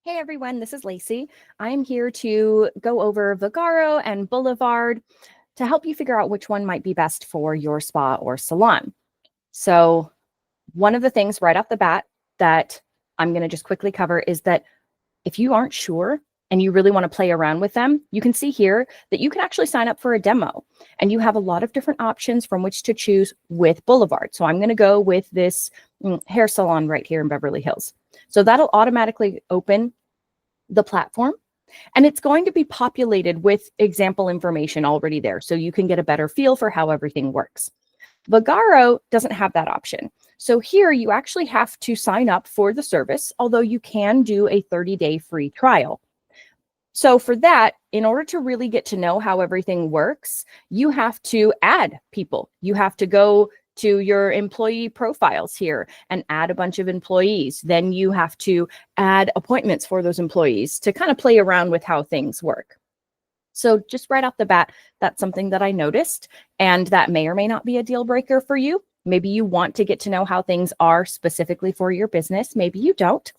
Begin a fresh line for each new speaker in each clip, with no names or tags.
Hey everyone, this is Lacey. I'm here to go over Vagaro and Boulevard to help you figure out which one might be best for your spa or salon. So one of the things right off the bat that I'm going to just quickly cover is that if you aren't sure and you really want to play around with them, you can see here that you can actually sign up for a demo and you have a lot of different options from which to choose with Boulevard. So I'm going to go with this hair salon right here in Beverly Hills. So that'll automatically open the platform and it's going to be populated with example information already there. So you can get a better feel for how everything works. Vagaro doesn't have that option. So here you actually have to sign up for the service, although you can do a 30-day free trial. So for that, in order to really get to know how everything works, you have to add people. You have to go to your employee profiles here and add a bunch of employees. Then you have to add appointments for those employees to kind of play around with how things work. So just right off the bat, that's something that I noticed, and that may or may not be a deal breaker for you. Maybe you want to get to know how things are specifically for your business. Maybe you don't.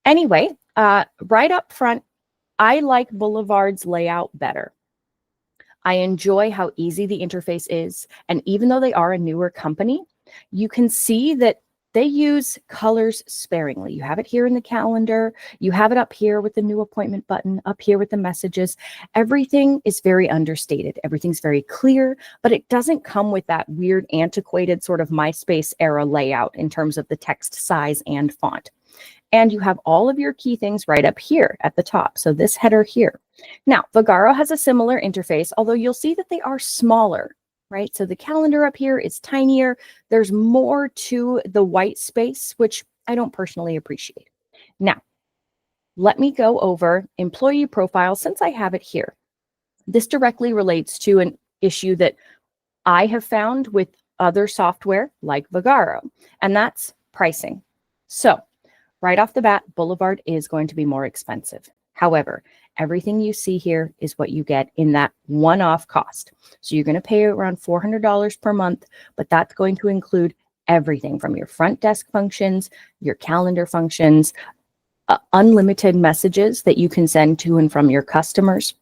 Anyway, right up front, I like Boulevard's layout better. I enjoy how easy the interface is. And even though they are a newer company, you can see that they use colors sparingly. You have it here in the calendar. You have it up here with the new appointment button, up here with the messages. Everything is very understated. Everything's very clear, but it doesn't come with that weird, antiquated sort of MySpace era layout in terms of the text size and font. And you have all of your key things right up here at the top. So this header here. Now, Vagaro has a similar interface, although you'll see that they are smaller, right? So the calendar up here is tinier. There's more to the white space, which I don't personally appreciate. Now, let me go over employee profile since I have it here. This directly relates to an issue that I have found with other software like Vagaro, and that's pricing. So right off the bat, Boulevard is going to be more expensive. However, everything you see here is what you get in that one-off cost. So you're going to pay around $400 per month, but that's going to include everything from your front desk functions, your calendar functions, unlimited messages that you can send to and from your customers,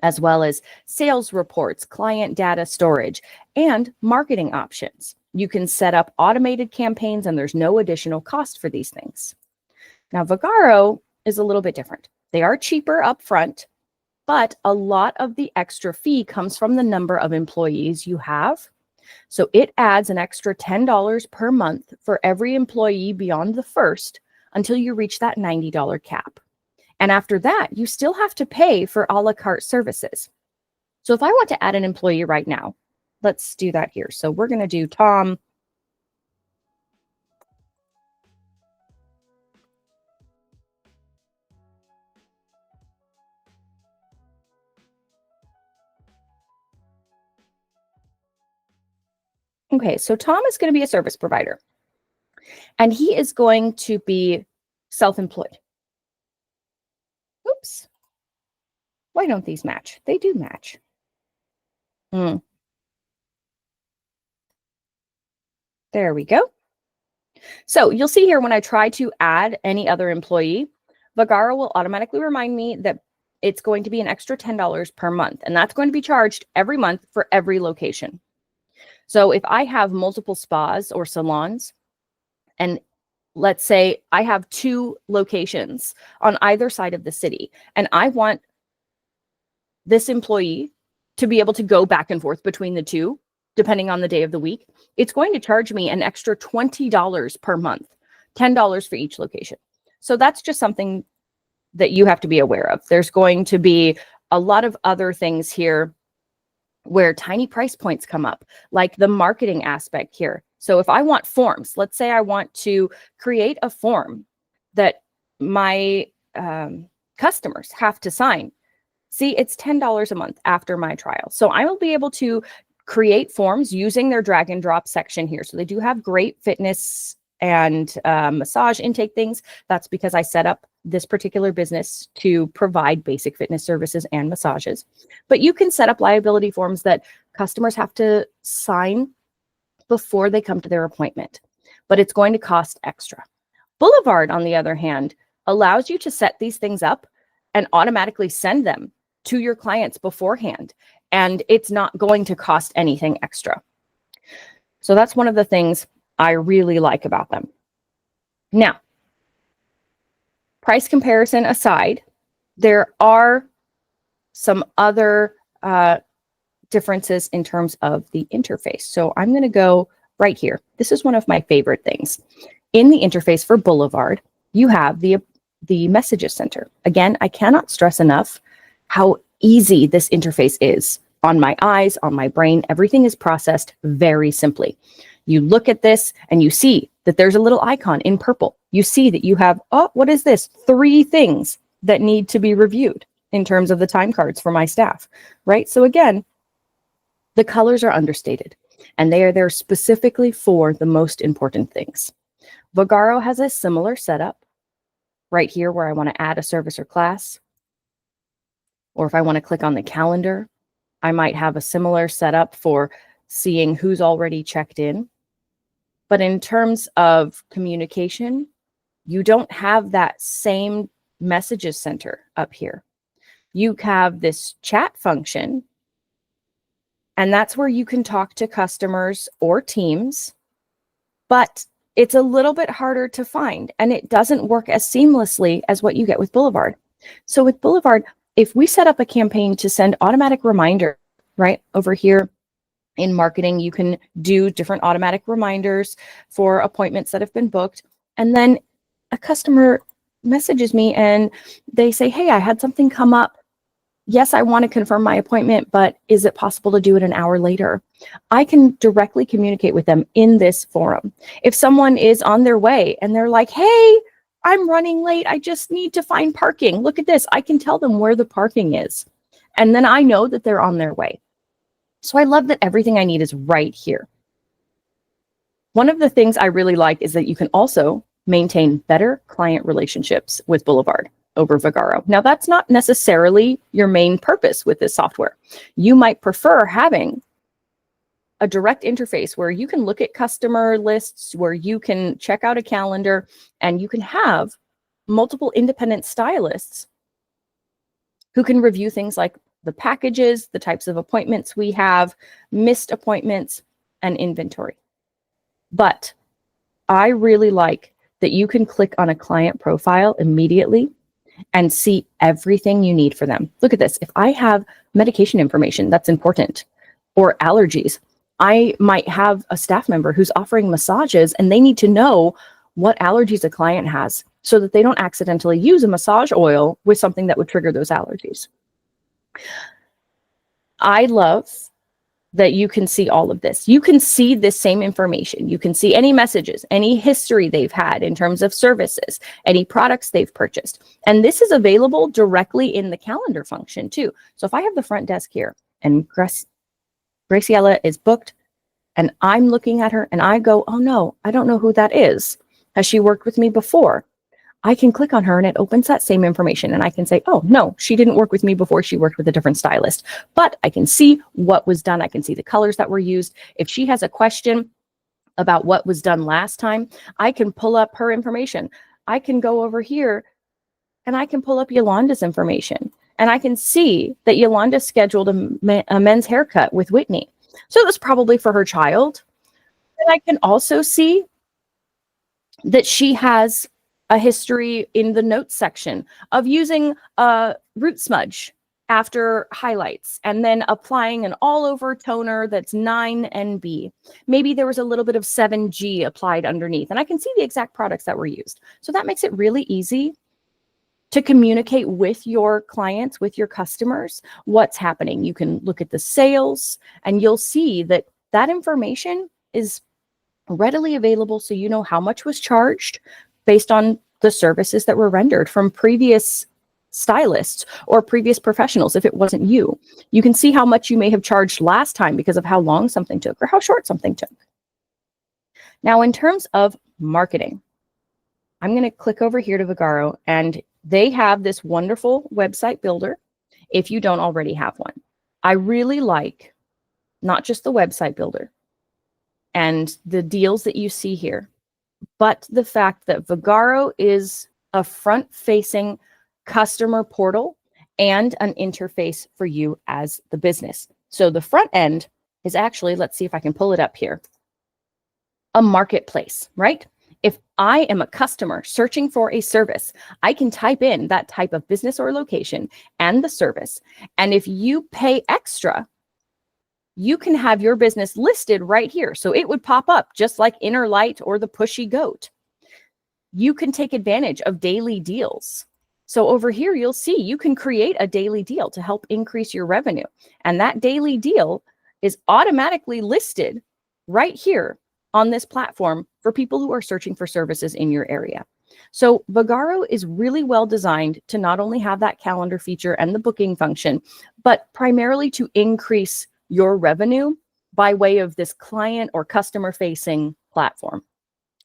as well as sales reports, client data storage, and marketing options. You can set up automated campaigns and there's no additional cost for these things. Now, Vagaro is a little bit different. They are cheaper up front, but a lot of the extra fee comes from the number of employees you have. So it adds an extra $10 per month for every employee beyond the first until you reach that $90 cap. And after that, you still have to pay for a la carte services. So if I want to add an employee right now, let's do that here. So we're going to do Tom. Okay, so Tom is going to be a service provider, and he is going to be self-employed. Oops. Why don't these match? They do match. There we go. So you'll see here when I try to add any other employee, Vagaro will automatically remind me that it's going to be an extra $10 per month, and that's going to be charged every month for every location. So if I have multiple spas or salons, and let's say I have 2 locations on either side of the city, and I want this employee to be able to go back and forth between the 2, depending on the day of the week, it's going to charge me an extra $20 per month, $10 for each location. So that's just something that you have to be aware of. There's going to be a lot of other things here where tiny price points come up, like the marketing aspect here. So if I want forms, let's say I want to create a form that my customers have to sign. See, it's $10 a month after my trial. So I will be able to create forms using their drag and drop section here. So they do have great fitness and massage intake things. That's because I set up this particular business to provide basic fitness services and massages. But you can set up liability forms that customers have to sign before they come to their appointment, but it's going to cost extra. Boulevard, on the other hand, allows you to set these things up and automatically send them to your clients beforehand. And it's not going to cost anything extra. So that's one of the things I really like about them. Now, price comparison aside, there are some other differences in terms of the interface. So I'm going to go right here. This is one of my favorite things. In the interface for Boulevard, you have the Messages Center. Again, I cannot stress enough how easy this interface is. On my eyes, on my brain, everything is processed very simply. You look at this and you see that there's a little icon in purple. You see that you have, oh, what is this? 3 things that need to be reviewed in terms of the time cards for my staff, right? So again, the colors are understated and they are there specifically for the most important things. Vagaro has a similar setup right here where I want to add a service or class, or if I want to click on the calendar, I might have a similar setup for seeing who's already checked in. But in terms of communication, you don't have that same Messages Center up here. You have this chat function, and that's where you can talk to customers or teams, but it's a little bit harder to find, and it doesn't work as seamlessly as what you get with Boulevard. So with Boulevard, if we set up a campaign to send automatic reminder, right over here in marketing, you can do different automatic reminders for appointments that have been booked. And then a customer messages me and they say, hey, I had something come up. Yes, I want to confirm my appointment, but is it possible to do it an hour later? I can directly communicate with them in this forum. If someone is on their way and they're like, hey, I'm running late, I just need to find parking. Look at this. I can tell them where the parking is. And then I know that they're on their way. So I love that everything I need is right here. One of the things I really like is that you can also maintain better client relationships with Boulevard over Vagaro. Now, that's not necessarily your main purpose with this software. You might prefer having a direct interface where you can look at customer lists, where you can check out a calendar, and you can have multiple independent stylists who can review things like the packages, the types of appointments we have, missed appointments, and inventory. But I really like that you can click on a client profile immediately and see everything you need for them. Look at this. If I have medication information that's important or allergies, I might have a staff member who's offering massages and they need to know what allergies a client has so that they don't accidentally use a massage oil with something that would trigger those allergies. I love that you can see all of this. You can see this same information. You can see any messages, any history they've had in terms of services, any products they've purchased. And this is available directly in the calendar function too. So if I have the front desk here and Graciela is booked and I'm looking at her and I go, oh no, I don't know who that is. Has she worked with me before? I can click on her and it opens that same information and I can say, oh no, she didn't work with me before, she worked with a different stylist. But I can see what was done. I can see the colors that were used. If she has a question about what was done last time, I can pull up her information. I can go over here and I can pull up Yolanda's information. And I can see that Yolanda scheduled a men's haircut with Whitney. So it was probably for her child. And I can also see that she has a history in the notes section of using a root smudge after highlights and then applying an all-over toner that's 9NB. Maybe there was a little bit of 7G applied underneath, and I can see the exact products that were used. So that makes it really easy to communicate with your clients, with your customers, what's happening. You can look at the sales, and you'll see that that information is readily available, so you know how much was charged based on the services that were rendered from previous stylists or previous professionals. If it wasn't you, you can see how much you may have charged last time because of how long something took or how short something took. Now, in terms of marketing, I'm going to click over here to Vagaro, and they have this wonderful website builder if you don't already have one. I really like not just the website builder and the deals that you see here, but the fact that Vagaro is a front-facing customer portal and an interface for you as the business. So the front end is actually, let's see if I can pull it up here, a marketplace, right? If I am a customer searching for a service, I can type in that type of business or location and the service. And if you pay extra, you can have your business listed right here. So it would pop up just like Inner Light or the Pushy Goat. You can take advantage of daily deals. So over here, you'll see you can create a daily deal to help increase your revenue. And that daily deal is automatically listed right here on this platform for people who are searching for services in your area. So Vagaro is really well designed to not only have that calendar feature and the booking function, but primarily to increase your revenue by way of this client or customer facing platform.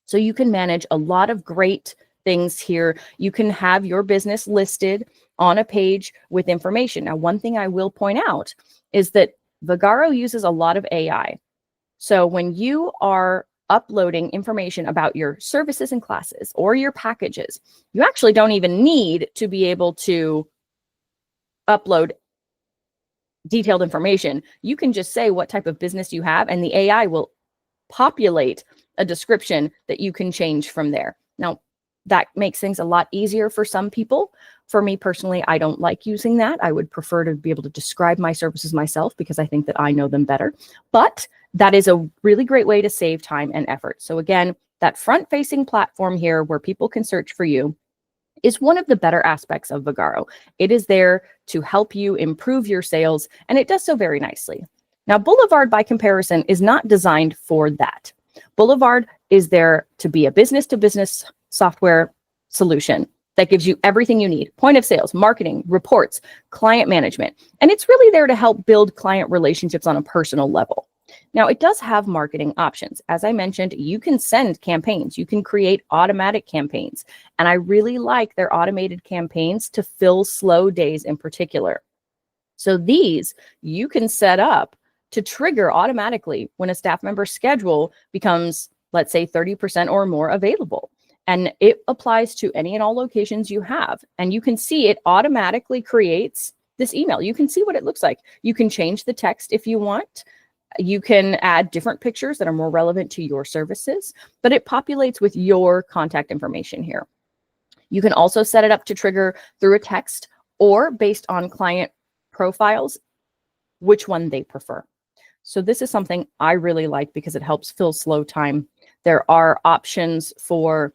So you can manage a lot of great things here. You can have your business listed on a page with information. Now, one thing I will point out is that Vagaro uses a lot of AI. So when you are uploading information about your services and classes or your packages, you actually don't even need to be able to upload detailed information. You can just say what type of business you have, and the AI will populate a description that you can change from there. Now, that makes things a lot easier for some people. For me personally, I don't like using that. I would prefer to be able to describe my services myself because I think that I know them better. But that is a really great way to save time and effort. So again, that front-facing platform here where people can search for you is one of the better aspects of Vagaro. It is there to help you improve your sales, and it does so very nicely. Now, Boulevard, by comparison, is not designed for that. Boulevard is there to be a business-to-business software solution that gives you everything you need: point of sales, marketing, reports, client management. And it's really there to help build client relationships on a personal level. Now, it does have marketing options. As I mentioned, you can send campaigns. You can create automatic campaigns. And I really like their automated campaigns to fill slow days in particular. So these you can set up to trigger automatically when a staff member's schedule becomes, let's say, 30% or more available. And it applies to any and all locations you have. And you can see it automatically creates this email. You can see what it looks like. You can change the text if you want. You can add different pictures that are more relevant to your services, but it populates with your contact information here. You can also set it up to trigger through a text or based on client profiles, which one they prefer. So this is something I really like because it helps fill slow time. There are options for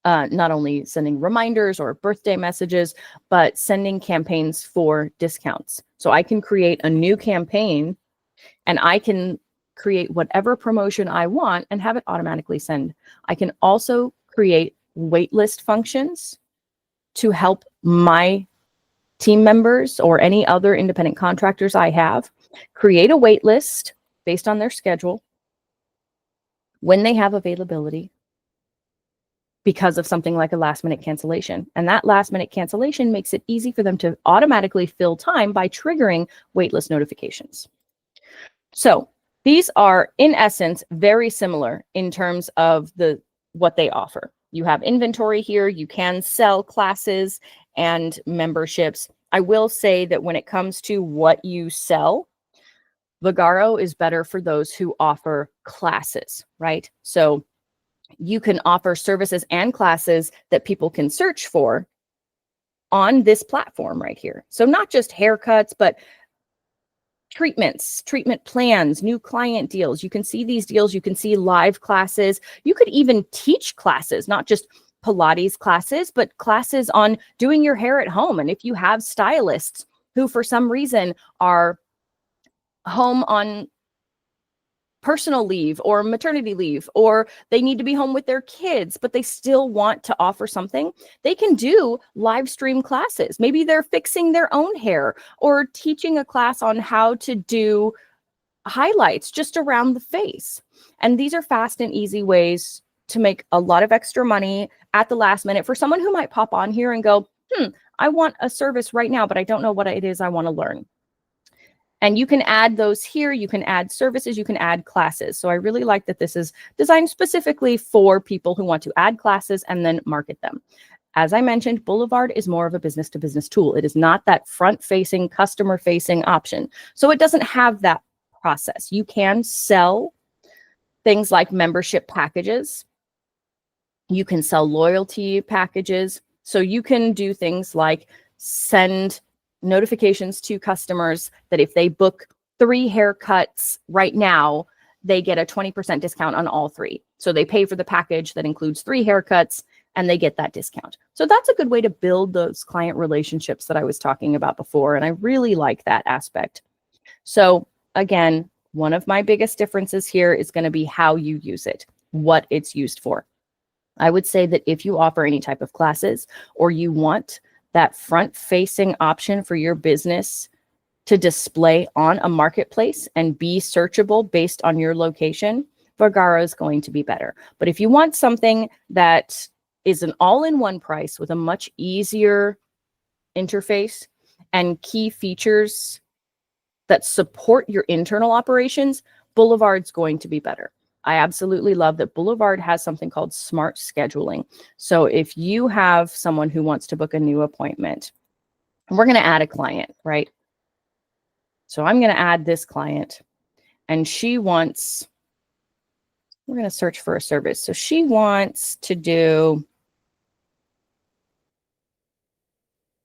not only sending reminders or birthday messages, but sending campaigns for discounts. So I can create a new campaign and I can create whatever promotion I want and have it automatically send. I can also create waitlist functions to help my team members or any other independent contractors I have create a wait list based on their schedule when they have availability because of something like a last minute cancellation. And that last minute cancellation makes it easy for them to automatically fill time by triggering waitlist notifications. So these are, in essence, very similar in terms of what they offer. You have inventory here. You can sell classes and memberships. I will say that when it comes to what you sell, Vagaro is better for those who offer classes, right? So you can offer services and classes that people can search for on this platform right here. So not just haircuts, but treatments, treatment plans, new client deals. You can see these deals. You can see live classes. You could even teach classes, not just Pilates classes, but classes on doing your hair at home. And if you have stylists who for some reason are home on personal leave or maternity leave, or they need to be home with their kids, but they still want to offer something, they can do live stream classes. Maybe they're fixing their own hair or teaching a class on how to do highlights just around the face. And these are fast and easy ways to make a lot of extra money at the last minute for someone who might pop on here and go, I want a service right now, but I don't know what it is I want to learn. And you can add those here. You can add services, you can add classes. So I really like that this is designed specifically for people who want to add classes and then market them. As I mentioned, Boulevard is more of a business to business tool. It is not that front facing, customer facing option. So it doesn't have that process. You can sell things like membership packages. You can sell loyalty packages. So you can do things like send notifications to customers that if they book 3 haircuts right now, they get a 20% discount on all 3. So they pay for the package that includes 3 haircuts and they get that discount. So that's a good way to build those client relationships that I was talking about before. And I really like that aspect. So again, one of my biggest differences here is going to be how you use it, what it's used for. I would say that if you offer any type of classes or you want that front-facing option for your business to display on a marketplace and be searchable based on your location, Vagaro is going to be better. But if you want something that is an all-in-one price with a much easier interface and key features that support your internal operations, Boulevard's going to be better. I absolutely love that Boulevard has something called smart scheduling. So if you have someone who wants to book a new appointment, and we're going to add a client, right? So I'm going to add this client and she wants, we're going to search for a service. So she wants to do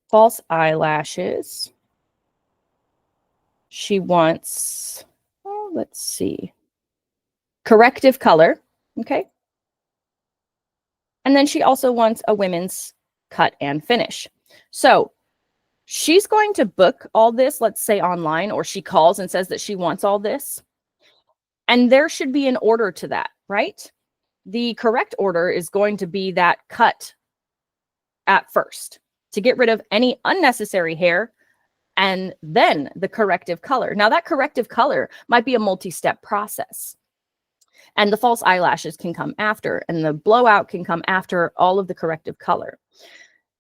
false eyelashes. She wants, oh, let's see, corrective color. Okay. And then she also wants a women's cut and finish. So she's going to book all this, let's say online, or she calls and says that she wants all this. And there should be an order to that, right? The correct order is going to be that cut at first to get rid of any unnecessary hair, and then the corrective color. Now that corrective color might be a multi-step process. And the false eyelashes can come after, and the blowout can come after all of the corrective color.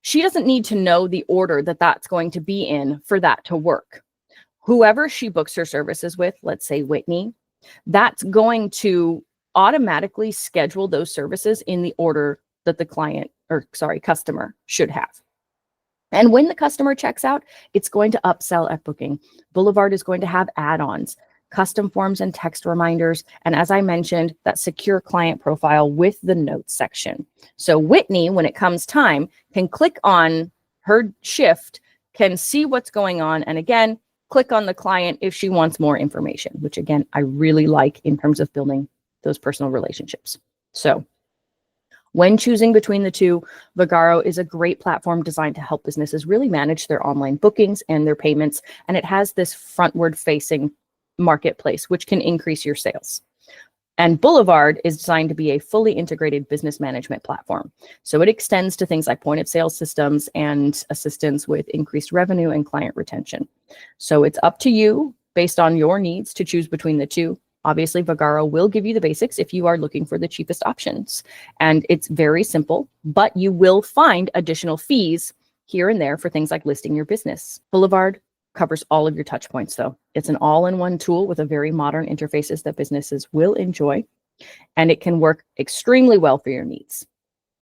She doesn't need to know the order that that's going to be in for that to work. Whoever she books her services with, let's say Whitney, that's going to automatically schedule those services in the order that the customer should have. And when the customer checks out, it's going to upsell at booking. Boulevard is going to have add-ons, custom forms and text reminders. And as I mentioned, that secure client profile with the notes section. So Whitney, when it comes time, can click on her shift, can see what's going on. And again, click on the client if she wants more information, which again, I really like in terms of building those personal relationships. So when choosing between the two, Vagaro is a great platform designed to help businesses really manage their online bookings and their payments. And it has this frontward facing marketplace, which can increase your sales. And Boulevard is designed to be a fully integrated business management platform. So it extends to things like point of sale systems and assistance with increased revenue and client retention. So it's up to you based on your needs to choose between the two. Obviously, Vagaro will give you the basics if you are looking for the cheapest options. And it's very simple, but you will find additional fees here and there for things like listing your business. Boulevard covers all of your touch points, though. It's an all-in-one tool with a very modern interfaces that businesses will enjoy, and it can work extremely well for your needs.